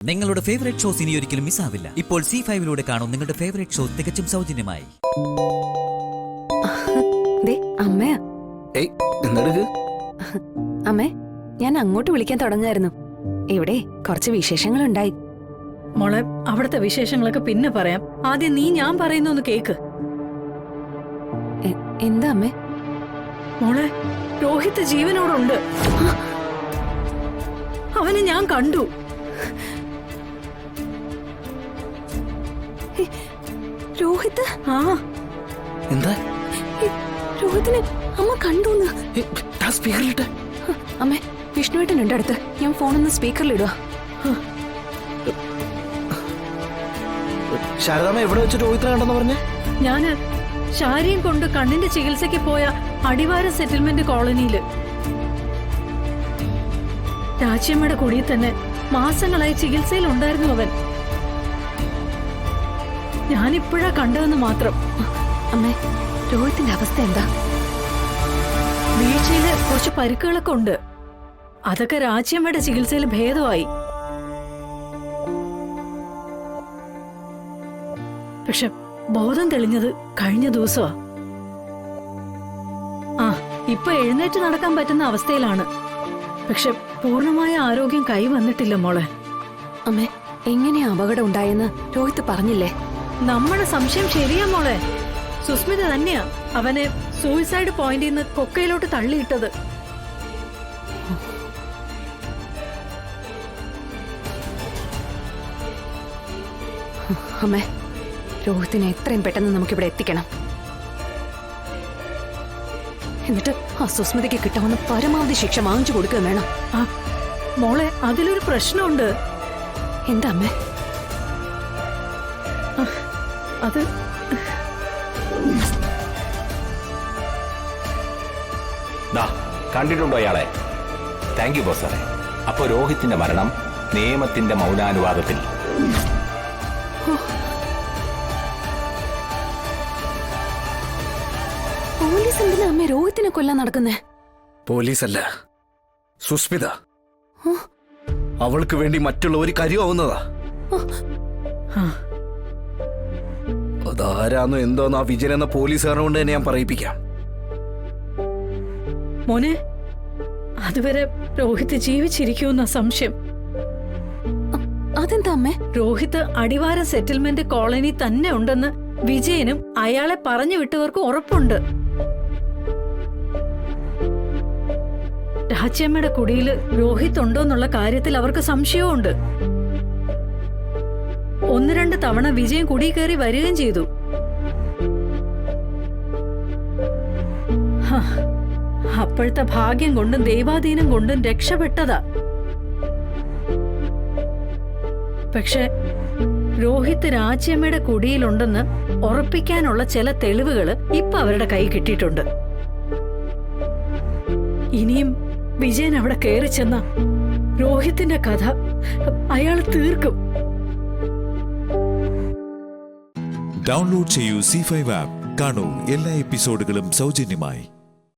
നിങ്ങളുടെ favourite shows ഇനി ഒരിക്കലും മിസ്സാവില്ല. ഇപ്പോൾ C5-ലൂടെ കാണും നിങ്ങളുടെ ഫേവറേറ്റ് ഷോ തികച്ചും സൗജന്യമായി. അമ്മേ, ഞാൻ അങ്ങോട്ട് വിളിക്കാൻ തുടങ്ങായിരുന്നു. ഇവിടെ കുറച്ച് വിശേഷങ്ങളുണ്ടായി. മോളെ, അവിടുത്തെ വിശേഷങ്ങളൊക്കെ പിന്നെ പറയാം. ആദ്യം നീ ഞാൻ പറയുന്നൊന്ന് കേക്ക്. എന്താ അമ്മേ? മോളെ, രോഹിത് ജീവനോടുണ്ട്. അവനെ ഞാൻ കണ്ടു. രോഹിത്? ആ, എന്താ രോഹിത്തിനെ അമ്മ കണ്ടു. സ്പീക്കറിലിട്ട് അമ്മേ, വിഷ്ണുവേട്ടനുണ്ട് അടുത്ത്. ഞാൻ ഫോണൊന്ന് സ്പീക്കറിലിടുക. ശാരദാമ്മ എവിടെ വെച്ച് രോഹിത്തിനെ കണ്ടെന്ന് പറഞ്ഞേ? ഞാന് ശാരിയും കൊണ്ട് കണ്ണിന്റെ ചികിത്സയ്ക്ക് പോയ അടിവാര സെറ്റിൽമെന്റ് കോളനിയില്. രാജ്യമ്മയുടെ കുടിയിൽ തന്നെ മാസങ്ങളായി ചികിത്സയിൽ ഉണ്ടായിരുന്നു അവൻ. ഞാനിപ്പോഴാ കണ്ടതെന്ന് മാത്രം. അമ്മേ, രോഹിത്തിന്റെ അവസ്ഥ എന്താ? വീഴ്ചയില് കുറച്ച് പരിക്കുകളൊക്കെ ഉണ്ട്. അതൊക്കെ രാജ്യമ്മയുടെ ചികിത്സയിൽ ഭേദമായി. പക്ഷെ ബോധം തെളിഞ്ഞത് കഴിഞ്ഞ ദിവസമാ. ഇപ്പൊ എഴുന്നേറ്റ് നടക്കാൻ പറ്റുന്ന അവസ്ഥയിലാണ്. പക്ഷെ പൂർണ്ണമായ ആരോഗ്യം കൈവന്നിട്ടില്ല മോളെ. അമ്മേ, എങ്ങനെയാ അപകടം ഉണ്ടായെന്ന് രോഹിത് പറഞ്ഞില്ലേ? നമ്മുടെ സംശയം ശരിയാ മോളെ. സുസ്മിത തന്നെയാ അവനെ സൂയിസൈഡ് പോയിന്റിൽ നിന്ന് കൊക്കയിലോട്ട് തള്ളിയിട്ടത്. അമ്മേ, രോഹിത്തിനെ എത്രയും പെട്ടെന്ന് നമുക്കിവിടെ എത്തിക്കണം. എന്നിട്ട് ആ സുസ്മിതയ്ക്ക് കിട്ടാവുന്ന പരമാവധി ശിക്ഷ വാങ്ങിച്ചു കൊടുക്കുക വേണം. മോളെ, അതിലൊരു പ്രശ്നമുണ്ട്. എന്താ അമ്മേ? അത് കണ്ടിട്ടുണ്ടോ അയാളെ? താങ്ക് യു ബോസ് സാറേ. അപ്പോ രോഹിത്തിന്റെ മരണം നിയമത്തിന്റെ മൗനാനുവാദത്തിൽ. പോലീസ് എന്തിനാ അമ്മേ രോഹിത്തിനെ കൊല്ലാൻ നടക്കുന്നേ? പോലീസല്ല, സുസ്മിത. അവൾക്ക് വേണ്ടി മറ്റുള്ളവർ കരുവാവുന്നതാ. അതാരാന്നോ എന്തോന്ന് ആ വിജയൻ എന്ന പോലീസുകാരനെ കൊണ്ട് തന്നെ ഞാൻ പറയിപ്പിക്കാം. മോനെ, അതുവരെ രോഹിത് ജീവിച്ചിരിക്കുമെന്ന സംശയം. അതെന്താ അമ്മേ? രോഹിത് അടിവാര സെറ്റിൽമെന്റ് കോളനി തന്നെ ഉണ്ടെന്ന് വിജയനും അയാളെ പറഞ്ഞു വിട്ടവർക്കും ഉറപ്പുണ്ട്. രാജ്യമ്മയുടെ കുടിയില് രോഹിത് ഉണ്ടോന്നുള്ള കാര്യത്തിൽ അവർക്ക് സംശയവുമുണ്ട്. 1-2 തവണ വിജയൻ കുടി കയറി വരികയും ചെയ്തു. അപ്പോഴത്തെ ഭാഗ്യം കൊണ്ടും ദൈവാധീനം കൊണ്ടും രക്ഷപ്പെട്ടതാ. പക്ഷെ രോഹിത് രാജ്യമ്മയുടെ കുടിയിലുണ്ടെന്ന് ഉറപ്പിക്കാനുള്ള ചില തെളിവുകള് ഇപ്പൊ അവരുടെ കൈ കിട്ടിയിട്ടുണ്ട്. ഇനിയും വിജയൻ അവിടെ കയറി ചെന്ന രോഹിത്തിന്റെ കഥ അയാൾ തീർക്കും. ഡൗൺലോഡ് ചെയ്യൂ C5 ആപ്പ്. കാണൂ എല്ലാ എപ്പിസോഡുകളും സൗജന്യമായി.